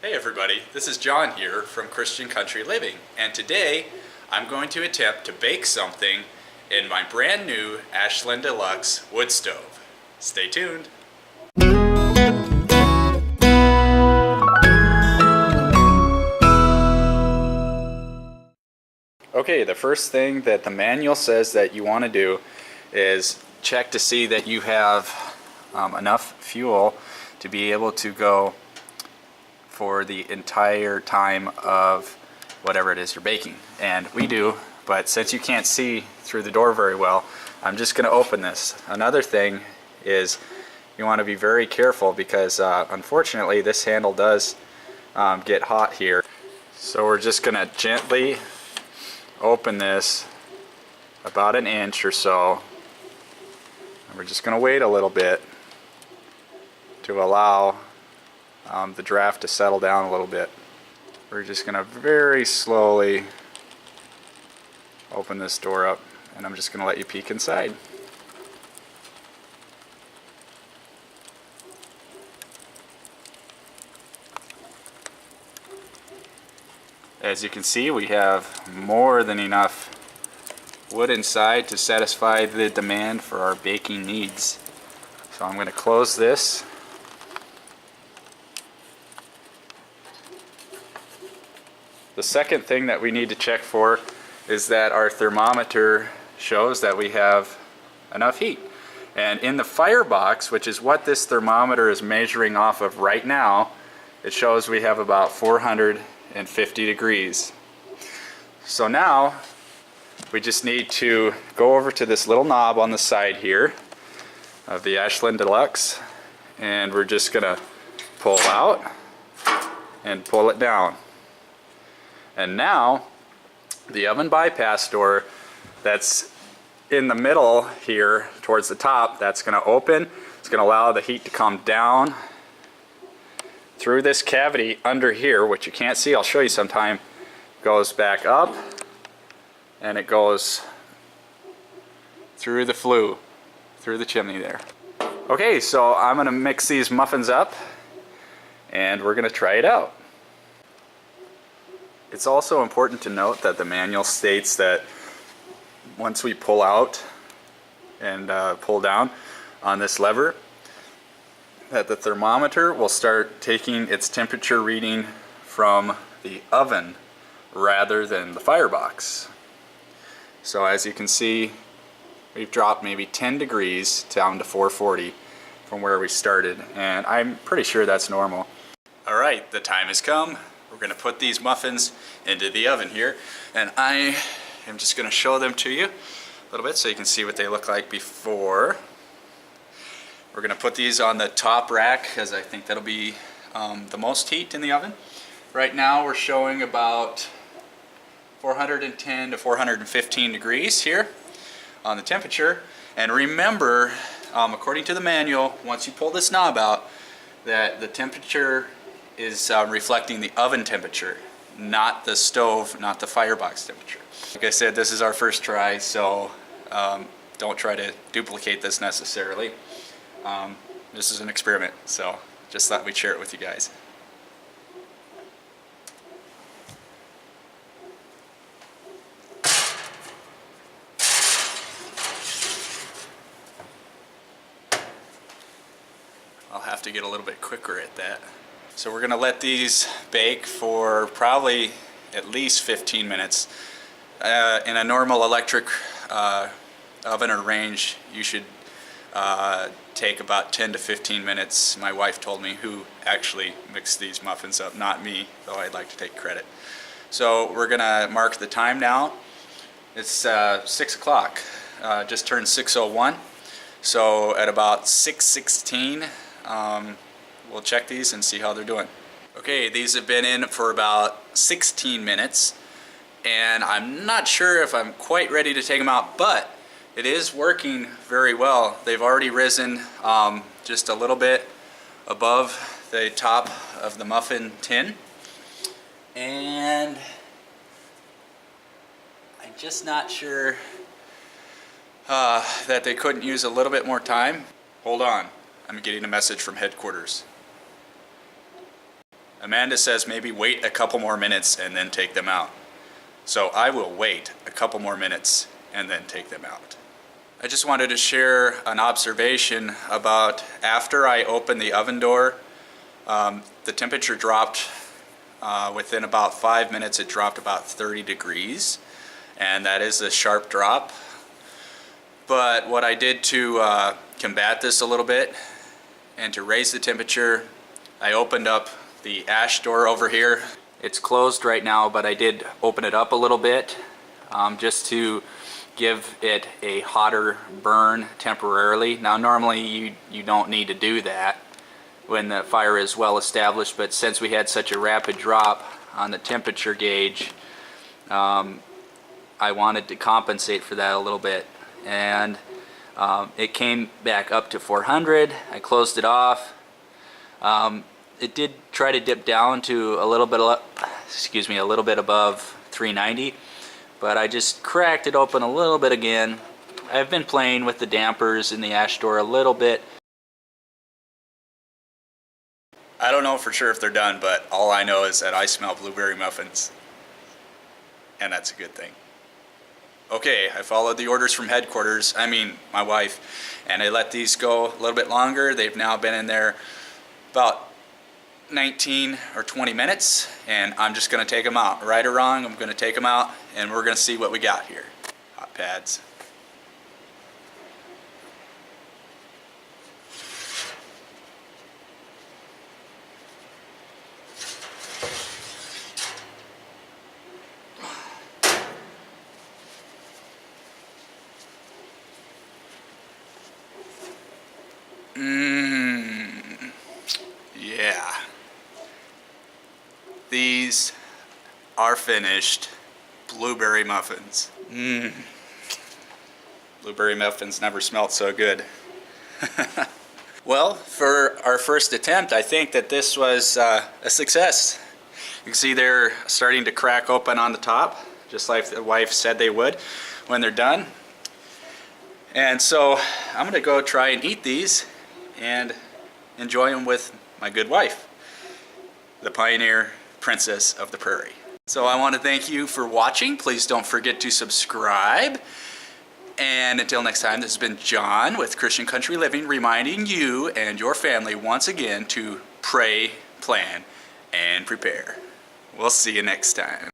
Hey everybody, this is John here from Christian Country Living, and today I'm going to attempt to bake something in my brand new Ashland Deluxe wood stove. Stay tuned. Okay, the first thing that the manual says that you want to do is check to see that you have enough fuel to be able to go for the entire time of whatever it is you're baking. And we do, but since you can't see through the door very well, I'm just going to open this. Another thing is you want to be very careful because unfortunately this handle does get hot here. So we're just going to gently open this about an inch or so. And we're just going to wait a little bit to allow the draft to settle down a little bit. We're just going to very slowly open this door up, and I'm just going to let you peek inside. As you can see, we have more than enough wood inside to satisfy the demand for our baking needs. So I'm going to close this. The second thing that we need to check for is that our thermometer shows that we have enough heat. And in the firebox, which is what this thermometer is measuring off of right now, it shows we have about 450 degrees. So now we just need to go over to this little knob on the side here of the Ashland Deluxe, and we're just gonna pull out and pull it down. And now the oven bypass door that's in the middle here towards the top, that's going to open. It's going to allow the heat to come down through this cavity under here, which you can't see, I'll show you sometime. Goes back up and it goes through the flue, through the chimney there. Okay, so I'm going to mix these muffins up and we're going to try it out. It's also important to note that the manual states that once we pull out and pull down on this lever, that the thermometer will start taking its temperature reading from the oven rather than the firebox. So as you can see, we've dropped maybe 10 degrees down to 440 from where we started, and I'm pretty sure that's normal. Alright, the time has come. We're going to put these muffins into the oven here, and I am just going to show them to you a little bit so you can see what they look like before. We're going to put these on the top rack because I think that'll be the most heat in the oven. Right now we're showing about 410 to 415 degrees here on the temperature. And remember, according to the manual, once you pull this knob out, that the temperature is reflecting the oven temperature, not the stove, not the firebox temperature. Like I said, this is our first try, so don't try to duplicate this necessarily. This is an experiment, so just thought we'd share it with you guys. I'll have to get a little bit quicker at that. So we're going to let these bake for probably at least 15 minutes. In a normal electric oven or range, you should take about 10 to 15 minutes. My wife told me, who actually mixed these muffins up, not me, though I'd like to take credit. So we're going to mark the time now. It's 6 o'clock, just turned 6:01. So at about 6:16, we'll check these and see how they're doing. Okay, these have been in for about 16 minutes, and I'm not sure if I'm quite ready to take them out, but it is working very well. They've already risen just a little bit above the top of the muffin tin, and I'm just not sure that they couldn't use a little bit more time. Hold on, I'm getting a message from headquarters. Amanda says maybe wait a couple more minutes and then take them out. So I will wait a couple more minutes and then take them out. I just wanted to share an observation about after I opened the oven door, the temperature dropped within about 5 minutes. It dropped about 30 degrees, and that is a sharp drop. But what I did to combat this a little bit and to raise the temperature, I opened up the ash door over here. It's closed right now, but I did open it up a little bit just to give it a hotter burn temporarily. Now normally you don't need to do that when the fire is well established, but since we had such a rapid drop on the temperature gauge, I wanted to compensate for that a little bit. And it came back up to 400. I closed it off. It did try to dip down to a little bit above 390, but I just cracked it open a little bit again. I've been playing with the dampers in the ash door a little bit. I don't know for sure if they're done, but all I know is that I smell blueberry muffins, and that's a good thing. Okay, I followed the orders from headquarters, my wife, and I let these go a little bit longer. They've now been in there about 19 or 20 minutes, and I'm just going to take them out. Right or wrong, I'm going to take them out, and we're going to see what we got here. Hot pads. Yeah. These are finished blueberry muffins. Blueberry muffins never smelled so good. Well, for our first attempt, I think that this was a success. You can see they're starting to crack open on the top, just like the wife said they would when they're done. And so I'm going to go try and eat these and enjoy them with my good wife, the pioneer princess of the prairie. So I want to thank you for watching. Please don't forget to subscribe. And until next time, this has been John with Christian Country Living, reminding you and your family once again to pray, plan, and prepare. We'll see you next time.